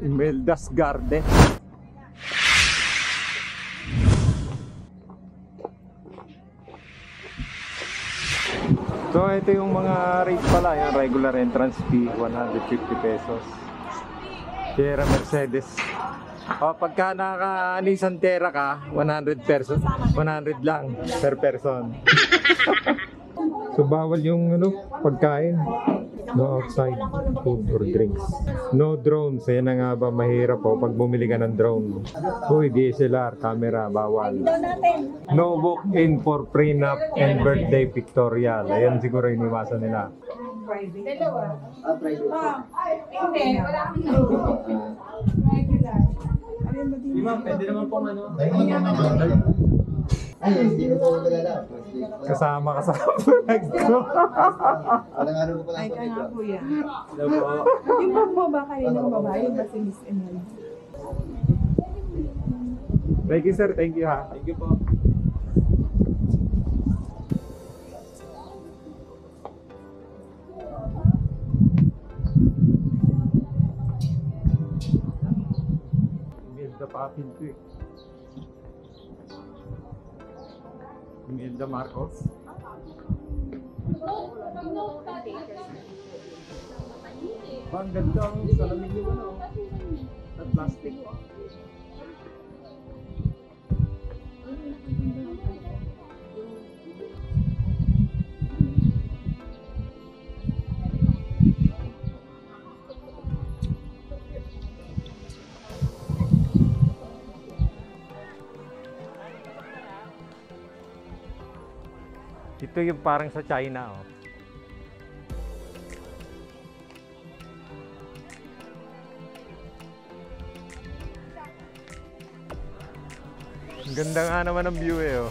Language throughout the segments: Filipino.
Imelda's Garden. So ito yung mga rate pala, yung regular entrance fee, 150 pesos. Sierra Mercedes. O pagka naka Nissan Terra ka, 100 pesos, 100 lang per person. So bawal yung pagkain. No outside food or drinks. No drones. Yan na nga ba mahirap pag bumili ka ng drone. Uy, DSLR, camera, bawal. No walk-in for prenup and birthday pictorial. Ayan siguro iniwasan nila. Dalawa. Hindi, wala kami Pwede naman pong Kasama ka sa vlog ko. Ay, ka nga po yan. Hello po. Yung po ba kayo ng babae ba si Miss Emily? Thank you sir, thank you ha. Thank you po. Imelda pa pinto eh. Imelda Marcos. Ang ganda ang salamin yung at plastic. Ito yung parang sa China oh. Ang ganda nga naman ng view eh oh.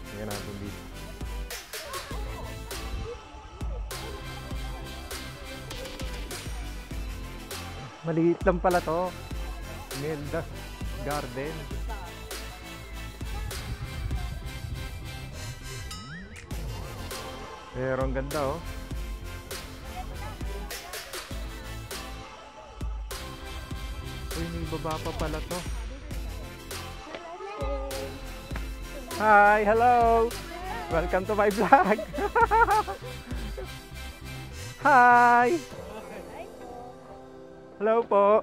Tingnan natin dito. Maliit lang pala to. Imelda's Garden. Pero ang ganda oh. Uy, may baba pa pala to. Hi, hello. Welcome to my vlog. Hi. Hello po.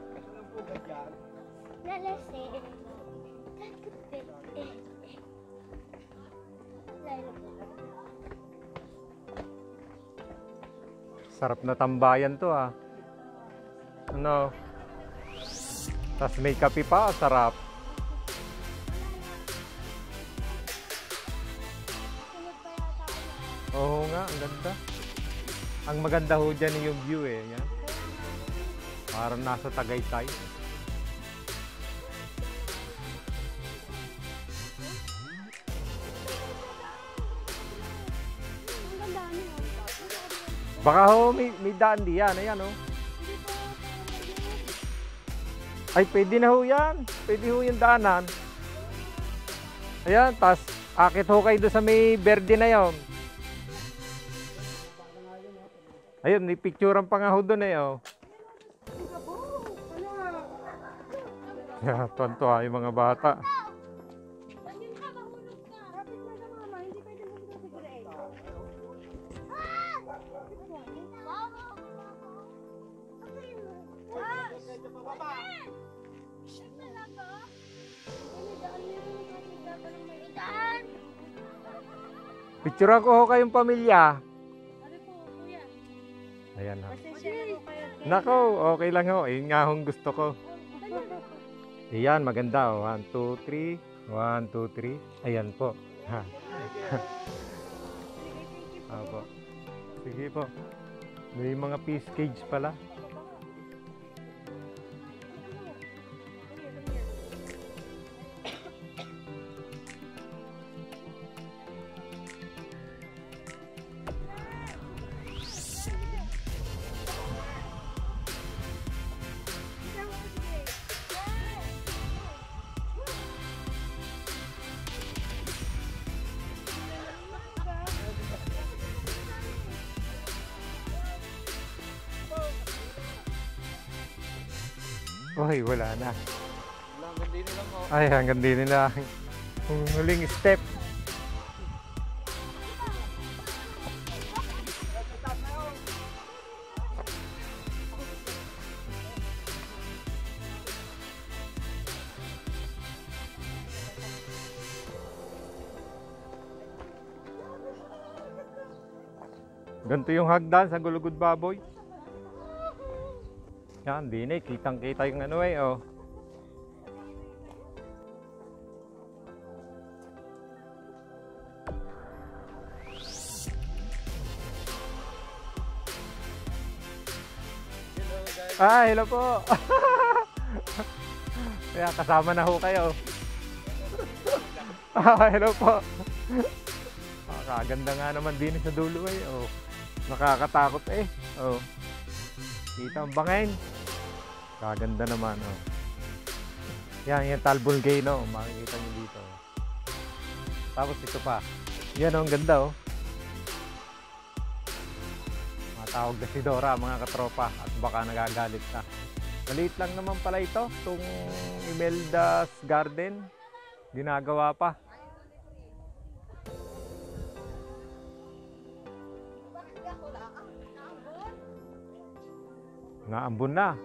Sarap na tambayan to ah. Ano? Tas may kape pa, sarap. Oo nga, ang ganda. Ang maganda ho dyan yung view eh. Yan. Parang nasa Tagaytay. Baka ho, may daan diyan. Ayan ho. Ay, pwede na ho yan. Pwede ho yung daanan. Ayan, tas akit ho kayo doon sa may verde na yon. Ayun, may picturean pa nga ho doon eh oh. Yeah, tuwan-tuwa yung mga bata. Picturean ko ho kayong pamilya. Ayan ha. Nako, okay lang ho. Ayun nga hong gusto ko. Ayan, maganda oh. 1, 2, 3. 1, 2, 3. Ayan po. Ha. Apo. Sige po. May mga fish cage pala. Uy, wala na. Hanggang din lang ako. Ay, hanggang din nila. Yung huling step. Ganito yung hagdan sa Gulugod Baboy. Yan, di na. Kitang-kita yung ano eh, oh. Hello po. Kaya kasama na ho kayo. Hello po. Kaganda nga naman din sa dulo eh. Oh. Nakakatakot eh. Oh. Kita ang bangin. Kaganda naman. Oh. Yan, yung Talbulgano. Makikita nyo dito. Tapos ito pa. Yan oh, ang ganda oh. Tawag na si Dora mga katropa at baka nagagalit na. Maliit lang naman pala ito, itong Imelda's Garden. Ginagawa pa. Naambon na.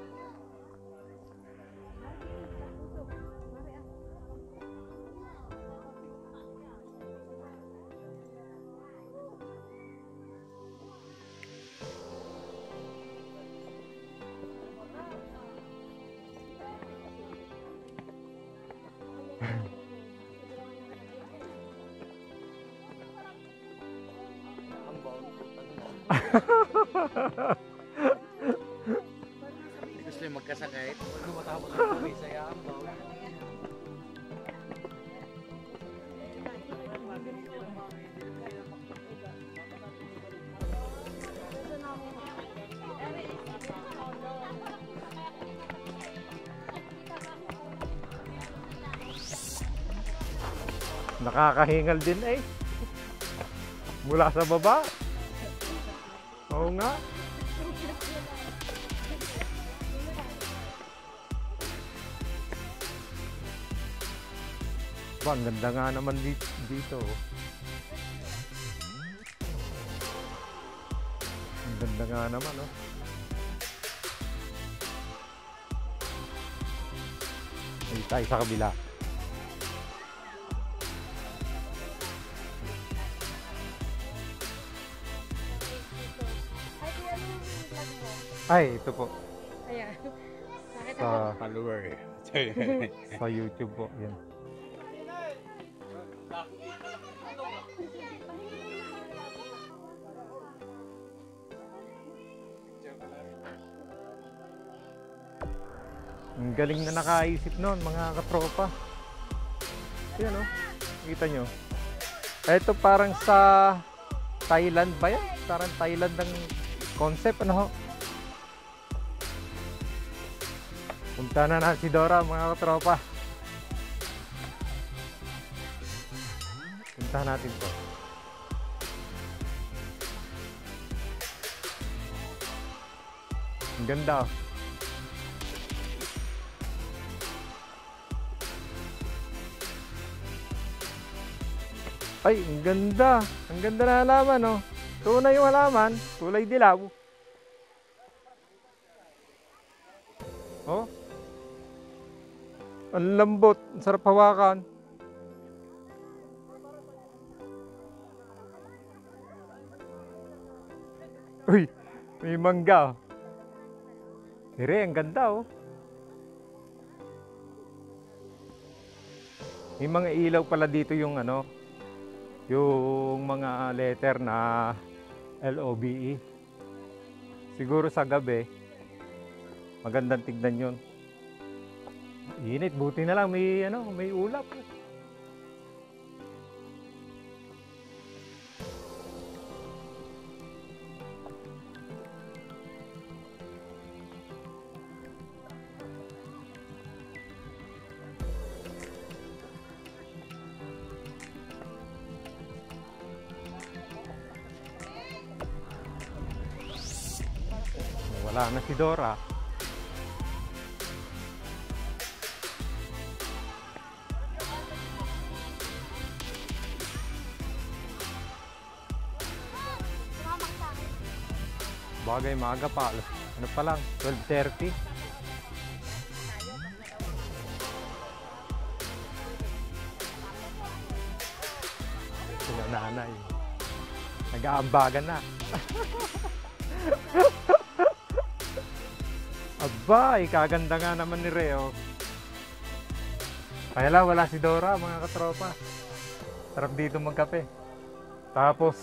Gusto yung magkasakay. Huwag matapos ang kami sa yambaw. Nakakahingal din eh. Mula sa baba. Oo nga. Ba, ang ganda nga naman dito. Ang ganda nga naman, oh. Ay, tayo sa kabila. Ay, ito po. Ayan. Sa, Follower. sa YouTube po. Yan. Ang galing na nakaisip nun, mga katropa. Yan, oh. Kita nyo. Ito parang sa Thailand ba yan? Parang Thailand ng concept, ano ho? Punta na si Dora, mga katropa. Punta natin to. Ang ganda, oh. Ay, ang ganda. Ang ganda na halaman, oh. Tunay yung halaman. Kulay dilaw. Oh. Ang lambot. Ang sarap hawakan. Uy, may mangga, oh. Dire, ang ganda, oh. May mga ilaw pala dito yung ano, yung mga letter na LOBE. Siguro sa gabi magandang tignan yun. Init, buti na lang may ano, may ulap. Wala na si Dora. Bagay maaga pa. Ano pa lang? 12:30. Sila nanay. Nag-aambagan na. Aba, kaganda nga naman ni Reo. Kaya lang, wala si Dora, mga katropa. Sarap dito magkape. Tapos,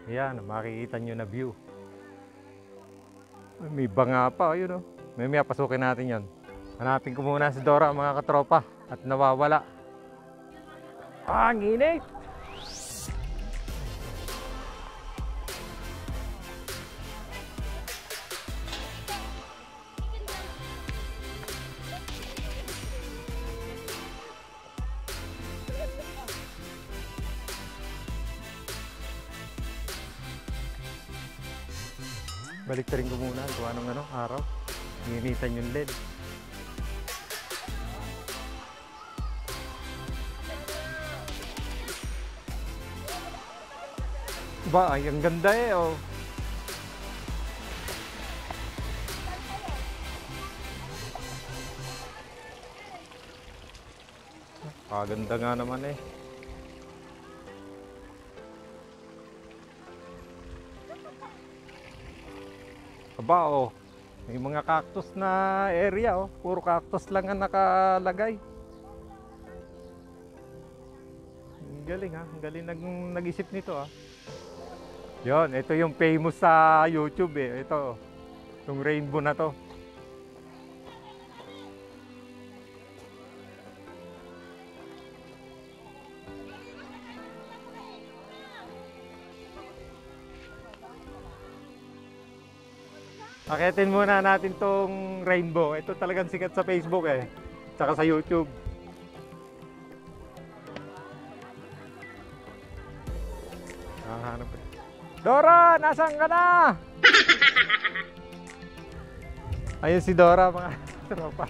yan, makikita nyo na view. May banga pa, yun o. May pasukin natin yon. Hanapin ko muna si Dora, mga katropa. At nawawala. Ang init! Balik rin ko muna kung anong araw. Nginitan yung LED. Ba, ay ang ganda eh oh. Ganda nga naman eh. Aba oh, may mga cactus na area oh. Puro cactus lang ang nakalagay. Ang galing ha, ang galing nag-isip nito ah. Yon, ito yung famous sa YouTube eh. Ito, yung rainbow na to. Akitin muna natin tong rainbow. Ito talagang sikat sa Facebook eh. Tsaka sa YouTube. Hanap ko. Dora! Nasaan ka na? Ayun si Dora mga tropa.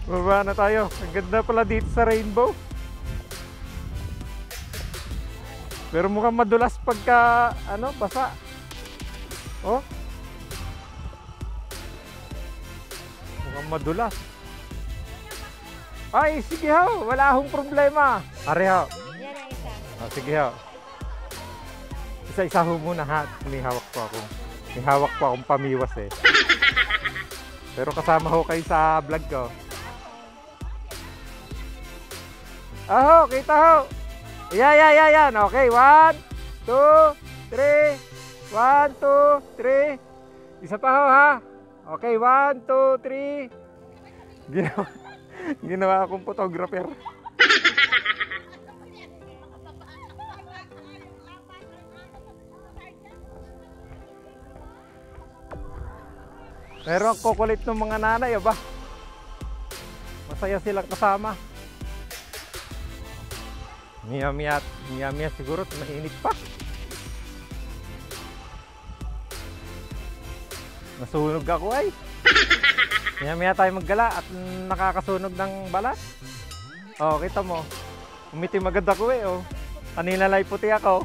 Baba na tayo. Ang ganda pala dito sa rainbow. Pero mukhang madulas pagka basa. Oh. Madulas. Ay, sige ho, wala akong problema. Are ho. Yan ang isa. Oh, sige ho. Isa-isa ho muna ha. May hawak po akong pamiwas eh. Pero kasama ho kayo sa vlog ko. Aho, kita ho. Yan. Okay, 1, 2, 3. 1, 2, 3. Isa pa ho ha. Okay, 1, 2, 3. Ginawa akong photographer. Pero ang kukulit ng mga nanay, ba? Masaya silang kasama. Miya siguro, mainit pa. Nasunog ako ay. Maya tayo maggala at nakakasunog ng balat. Oh, kita mo. Umitim agad ako eh oh. Kanina lang puti ako.